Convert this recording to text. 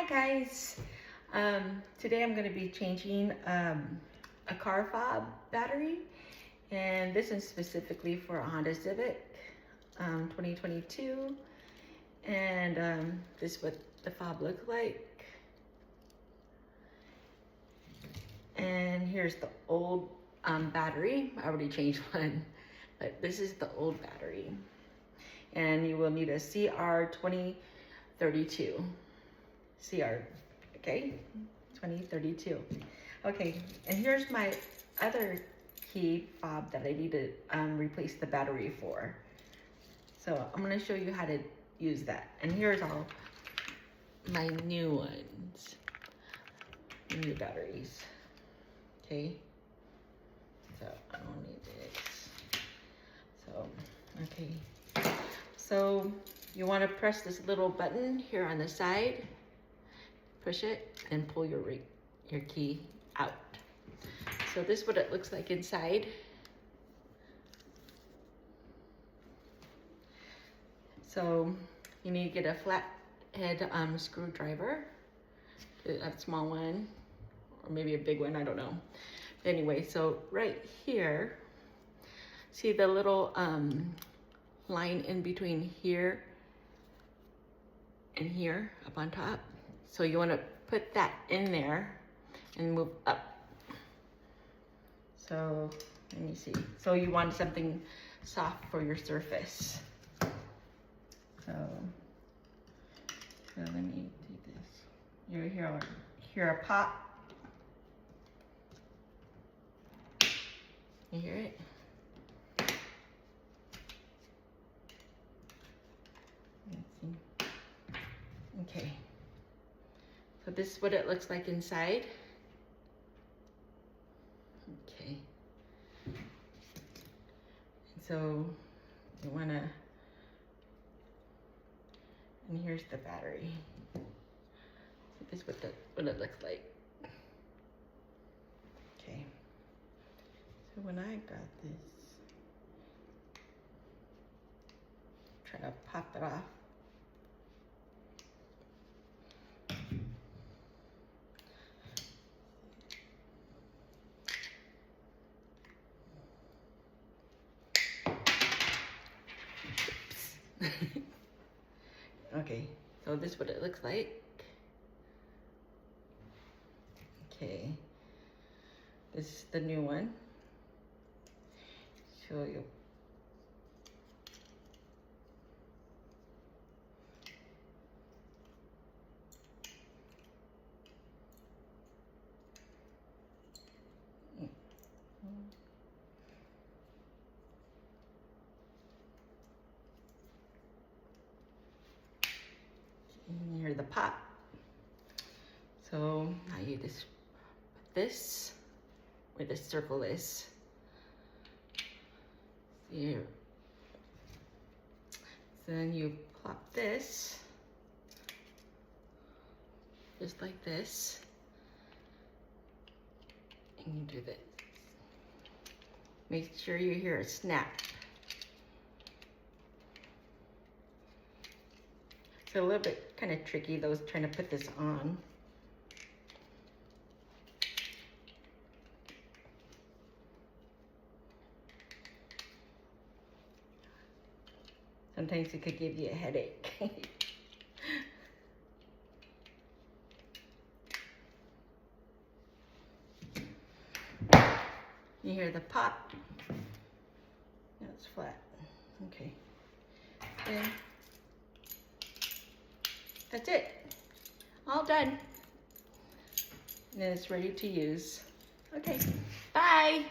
guys. Today I'm going to be changing a car fob battery, and this is specifically for a Honda Civic 2022, and this is what the fob looks like. And here's the old battery. I already changed one, but this is the old battery, and you will need a CR 2032. CR, okay, 2032. Okay, and here's my other key fob that I need to replace the battery for. So I'm gonna show you how to use that. And here's all my new ones, new batteries. Okay, so I don't need this. So, okay. So you wanna press this little button here on the side, push it and pull your key out. So this is what it looks like inside. So you need to get a flathead screwdriver, a small one, or maybe a big one, I don't know. Anyway, so right here, see the little line in between here and here up on top? So you want to put that in there and move up. So let me see. So you want something soft for your surface. So let me do this. You hear a pop. You hear it? Let's see. Okay. So this is what it looks like inside. Okay. And so you wanna, and here's the battery. So this is what it looks like. Okay. So when I got this, try to pop it off. Okay, so this is what it looks like. Okay, this is the new one. Show you. And here's the pop. So now you just put this where the circle is. Here. So then you plop this just like this, and you do this. Make sure you hear a snap. It's a little bit kind of tricky, those trying to put this on. Sometimes it could give you a headache. You hear the pop. Now it's flat. Okay. And that's it. All done. And then it's ready to use. Okay. Bye.